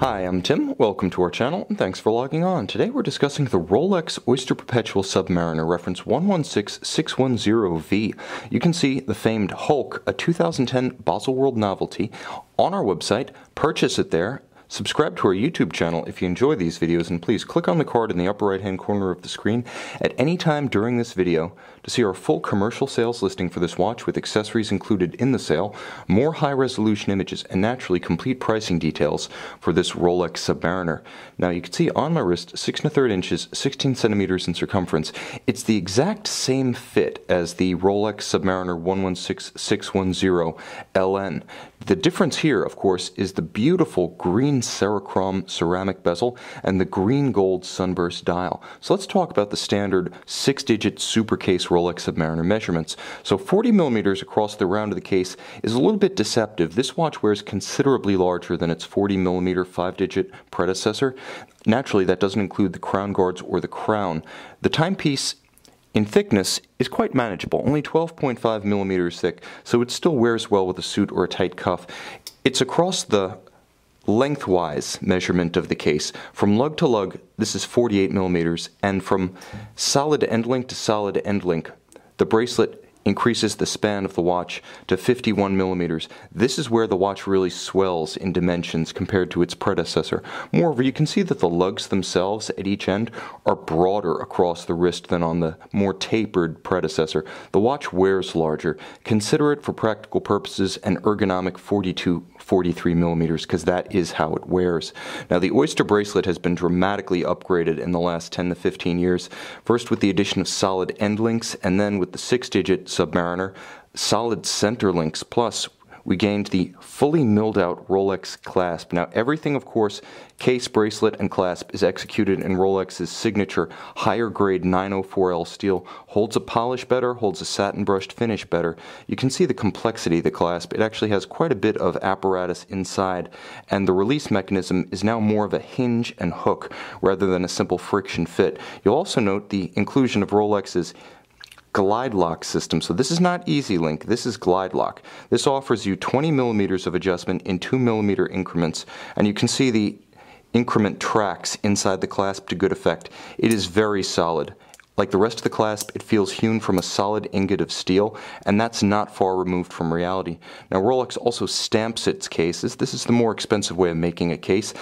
Hi, I'm Tim. Welcome to our channel, and thanks for logging on. Today we're discussing the Rolex Oyster Perpetual Submariner, reference 116610V. You can see the famed Hulk, a 2010 Baselworld novelty, on our website. Purchase it there. Subscribe to our YouTube channel if you enjoy these videos, and please click on the card in the upper right hand corner of the screen at any time during this video to see our full commercial sales listing for this watch with accessories included in the sale, more high resolution images, and naturally complete pricing details for this Rolex Submariner. Now you can see on my wrist 6 1/3 inches, 16 centimeters in circumference. It's the exact same fit as the Rolex Submariner 116610 LN. The difference here, of course, is the beautiful green Serichrome ceramic bezel and the green gold sunburst dial. So let's talk about the standard 6-digit super case Rolex Submariner measurements. So 40 millimeters across the round of the case is a little bit deceptive. This watch wears considerably larger than its 40 millimeter 5-digit predecessor. Naturally, that doesn't include the crown guards or the crown. The timepiece in thickness is quite manageable, only 12.5 millimeters thick, so it still wears well with a suit or a tight cuff. It's across the lengthwise measurement of the case. From lug to lug, this is 48 millimeters, and from solid end link to solid end link, the bracelet increases the span of the watch to 51 millimeters. This is where the watch really swells in dimensions compared to its predecessor. Moreover, you can see that the lugs themselves at each end are broader across the wrist than on the more tapered predecessor. The watch wears larger. Consider it for practical purposes an ergonomic 43 millimeters, because that is how it wears. Now, the Oyster bracelet has been dramatically upgraded in the last 10 to 15 years, first with the addition of solid end links, and then with the 6-digit Submariner, solid center links, plus we gained the fully milled out Rolex Clasp. Now everything, of course, case, bracelet, and clasp is executed in Rolex's signature higher grade 904L steel. Holds a polish better, holds a satin brushed finish better. You can see the complexity of the clasp. It actually has quite a bit of apparatus inside, and the release mechanism is now more of a hinge and hook rather than a simple friction fit. You'll also note the inclusion of Rolex's glide lock system. So this is not Easy Link, this is glide lock. This offers you 20 millimeters of adjustment in 2 millimeter increments, and you can see the increment tracks inside the clasp to good effect. It is very solid. Like the rest of the clasp, it feels hewn from a solid ingot of steel, and that's not far removed from reality. Now, Rolex also stamps its cases. This is the more expensive way of making a case.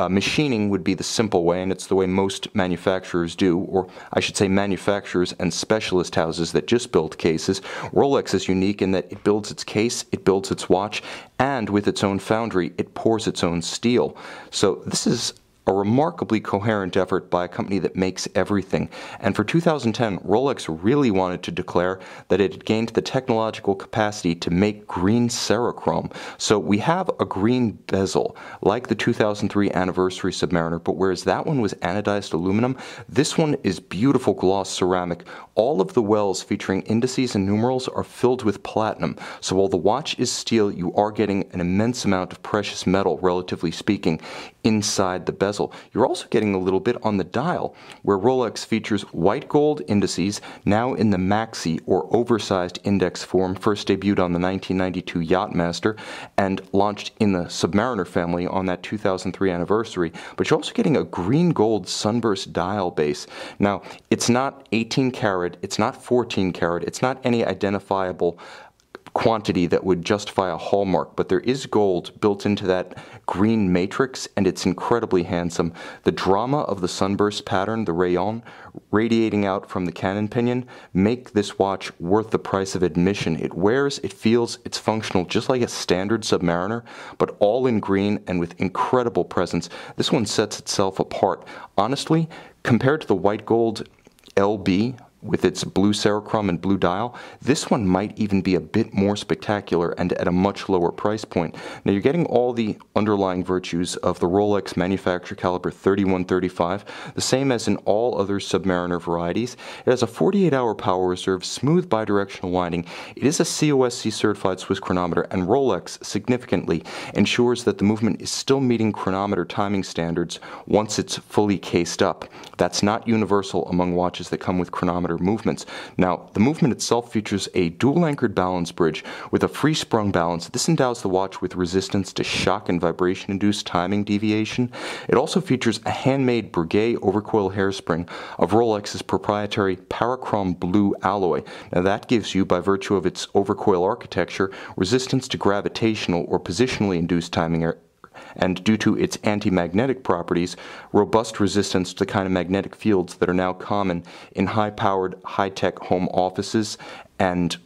Machining would be the simple way, and it's the way most manufacturers do, or I should say manufacturers and specialist houses that just build cases. Rolex is unique in that it builds its case, it builds its watch, and with its own foundry, it pours its own steel. So this is a remarkably coherent effort by a company that makes everything. And for 2010, Rolex really wanted to declare that it had gained the technological capacity to make green Serichrome. So we have a green bezel, like the 2003 anniversary Submariner, but whereas that one was anodized aluminum, this one is beautiful gloss ceramic. All of the wells featuring indices and numerals are filled with platinum. So while the watch is steel, you are getting an immense amount of precious metal, relatively speaking, inside the bezel. You're also getting a little bit on the dial, where Rolex features white gold indices, now in the maxi or oversized index form, first debuted on the 1992 Yachtmaster and launched in the Submariner family on that 2003 anniversary. But you're also getting a green gold sunburst dial base. Now, it's not 18 karat, it's not 14 karat, it's not any identifiable quantity that would justify a hallmark, but there is gold built into that green matrix, and it's incredibly handsome. The drama of the sunburst pattern, the rayon, radiating out from the cannon pinion, make this watch worth the price of admission. It wears, it feels, it's functional just like a standard Submariner, but all in green and with incredible presence. This one sets itself apart. Honestly, compared to the white gold LB, with its blue Serichrome and blue dial, this one might even be a bit more spectacular and at a much lower price point. Now you're getting all the underlying virtues of the Rolex manufacturer caliber 3135, the same as in all other Submariner varieties. It has a 48-hour power reserve, smooth bidirectional winding. It is a COSC certified Swiss chronometer, and Rolex significantly ensures that the movement is still meeting chronometer timing standards once it's fully cased up. That's not universal among watches that come with chronometers. diameter movements. Now, the movement itself features a dual-anchored balance bridge with a free-sprung balance. This endows the watch with resistance to shock and vibration-induced timing deviation. It also features a handmade Breguet overcoil hairspring of Rolex's proprietary Parachrom blue alloy. Now, that gives you, by virtue of its overcoil architecture, resistance to gravitational or positionally induced timing error, and due to its anti-magnetic properties, robust resistance to the kind of magnetic fields that are now common in high-powered, high-tech home offices and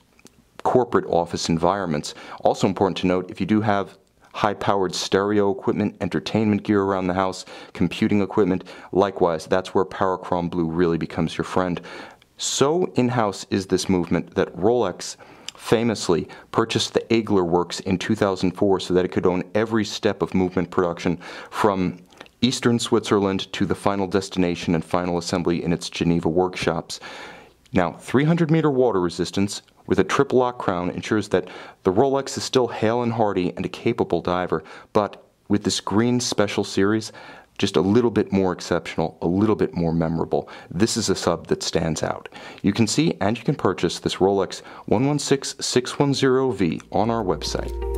corporate office environments. Also important to note, if you do have high-powered stereo equipment, entertainment gear around the house, computing equipment, likewise, that's where Parachrom blue really becomes your friend. So in-house is this movement that Rolex famously purchased the Aigler Works in 2004 so that it could own every step of movement production from eastern Switzerland to the final destination and final assembly in its Geneva workshops. Now, 300-meter water resistance with a triple lock crown ensures that the Rolex is still hale and hearty and a capable diver, but with this green special series, just a little bit more exceptional, a little bit more memorable. This is a sub that stands out. You can see and you can purchase this Rolex 116610V on our website.